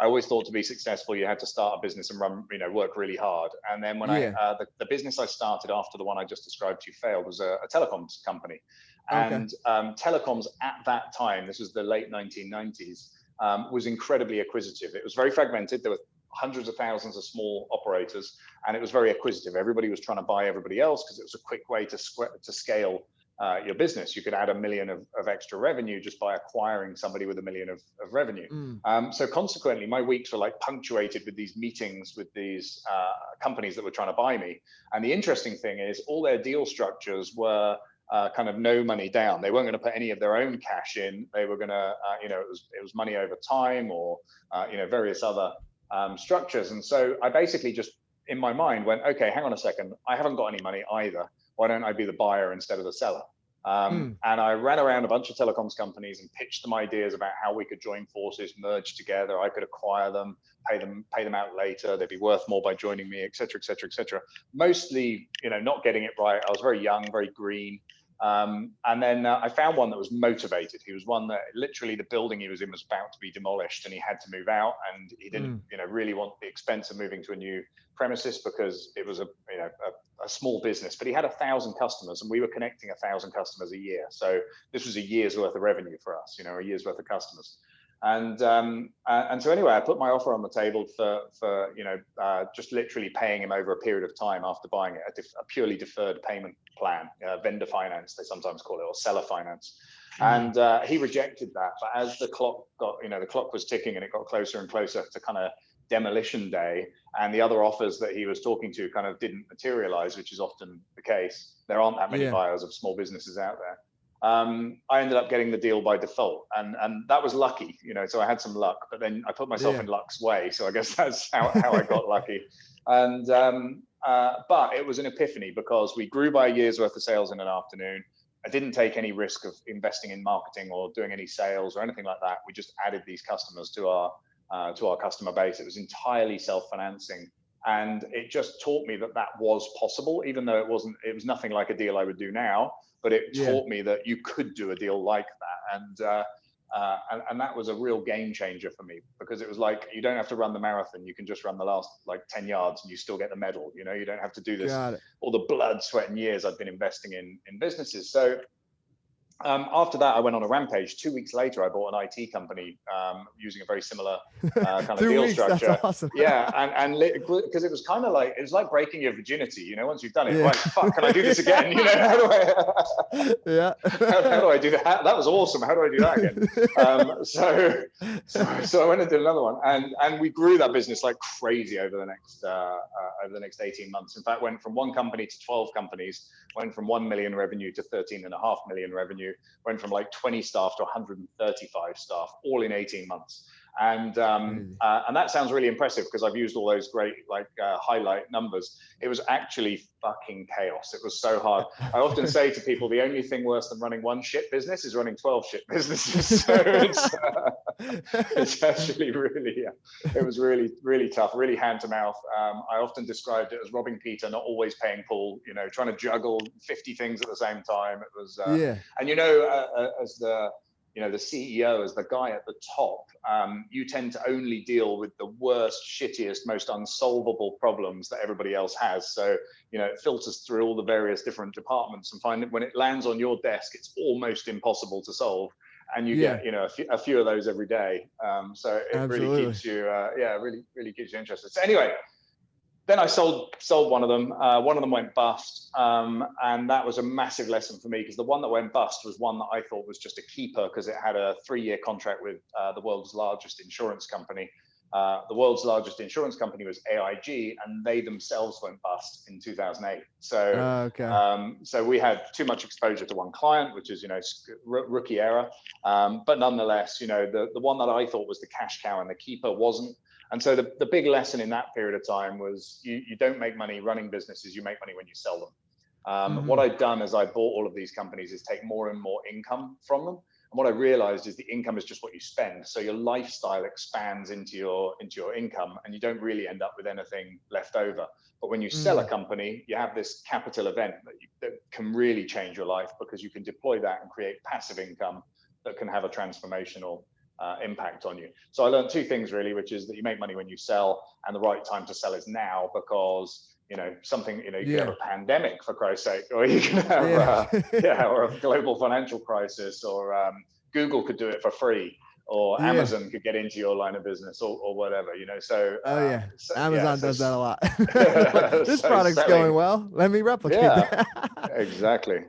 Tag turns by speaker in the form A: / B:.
A: I always thought to be successful, you had to start a business and run, work really hard. And then when the business I started after the one I just described to you failed was a telecoms company. And telecoms at that time, this was the late 1990s, was incredibly acquisitive. It was very fragmented. There were hundreds of thousands of small operators, and it was very acquisitive. Everybody was trying to buy everybody else because it was a quick way to scale your business. You could add $1 million of extra revenue just by acquiring somebody with $1 million of revenue. So consequently, my weeks were like punctuated with these meetings with these companies that were trying to buy me. And the interesting thing is all their deal structures were kind of no money down. They weren't going to put any of their own cash in. They were going to, it was money over time or, various other structures. And so I basically just, in my mind, went, okay, hang on a second. I haven't got any money either. Why don't I be the buyer instead of the seller? And I ran around a bunch of telecoms companies and pitched them ideas about how we could join forces, merge together. I could acquire them, pay them out later. They'd be worth more by joining me, et cetera, et cetera, et cetera. Mostly, not getting it right. I was very young, very green. And then I found one that was motivated. He was one that literally the building he was in was about to be demolished and he had to move out, and he didn't, really want the expense of moving to a new premises because it was a small business, but he had 1,000 customers and we were connecting 1,000 customers a year. So this was a year's worth of revenue for us, a year's worth of customers. And so anyway, I put my offer on the table for just literally paying him over a period of time after buying it, a purely deferred payment plan, vendor finance, they sometimes call it, or seller finance. And he rejected that. But as the clock got, the clock was ticking and it got closer and closer to kind of demolition day, and the other offers that he was talking to kind of didn't materialize, which is often the case. There aren't that many buyers of small businesses out there. I ended up getting the deal by default, and that was lucky, so I had some luck, but then I put myself in luck's way. So I guess that's how I got lucky. And, but it was an epiphany because we grew by a year's worth of sales in an afternoon. I didn't take any risk of investing in marketing or doing any sales or anything like that. We just added these customers to our customer base. It was entirely self-financing. And it just taught me that was possible, even though it was nothing like a deal I would do now, but it taught me that you could do a deal like that. And that was a real game changer for me, because it was like, you don't have to run the marathon. You can just run the last 10 yards and you still get the medal. You don't have to do this, all the blood, sweat and years I've been investing in businesses. So after that, I went on a rampage. 2 weeks later, I bought an IT company using a very similar kind of deal structure. That's awesome. Yeah, and because it was kind of like, it was like breaking your virginity. Once you've done it, like, fuck, can I do this again? How do I? How do I do that? That was awesome. How do I do that again? So I went and did another one, and we grew that business like crazy over the next 18 months. In fact, went from 1 company to 12 companies. Went from 1 million revenue to 13.5 million revenue, went from like 20 staff to 135 staff, all in 18 months. And that sounds really impressive because I've used all those great highlight numbers. It was actually fucking chaos. It was so hard. I often say to people, the only thing worse than running 1 shit business is running 12 shit businesses. So it's actually really, it was really, really tough, really hand to mouth. I often described it as robbing Peter, not always paying Paul, trying to juggle 50 things at the same time. It was, and as the CEO, as the guy at the top, you tend to only deal with the worst, shittiest, most unsolvable problems that everybody else has. So, it filters through all the various different departments and find that when it lands on your desk, it's almost impossible to solve. And you get, a few of those every day. So it really keeps you, really keeps you interested. So anyway, then I sold one of them. One of them went bust, and that was a massive lesson for me, because the one that went bust was one that I thought was just a keeper, because it had a 3-year contract with the world's largest insurance company. The world's largest insurance company was AIG, and they themselves went bust in 2008. So, so we had too much exposure to one client, which is, rookie error. But nonetheless, the one that I thought was the cash cow and the keeper wasn't. And so the big lesson in that period of time was you don't make money running businesses, you make money when you sell them. What I've done as I bought all of these companies is take more and more income from them. And what I realized is the income is just what you spend. So your lifestyle expands into your income, and you don't really end up with anything left over. But when you sell a company, you have this capital event that can really change your life, because you can deploy that and create passive income that can have a transformational impact on you. So I learned two things really, which is that you make money when you sell, and the right time to sell is now, because something, you could have a pandemic, for Christ's sake, or you can have or a global financial crisis, or Google could do it for free, or Amazon could get into your line of business, or whatever, so
B: Amazon does that a lot. Like, this product's going well, let me replicate that.
A: Exactly.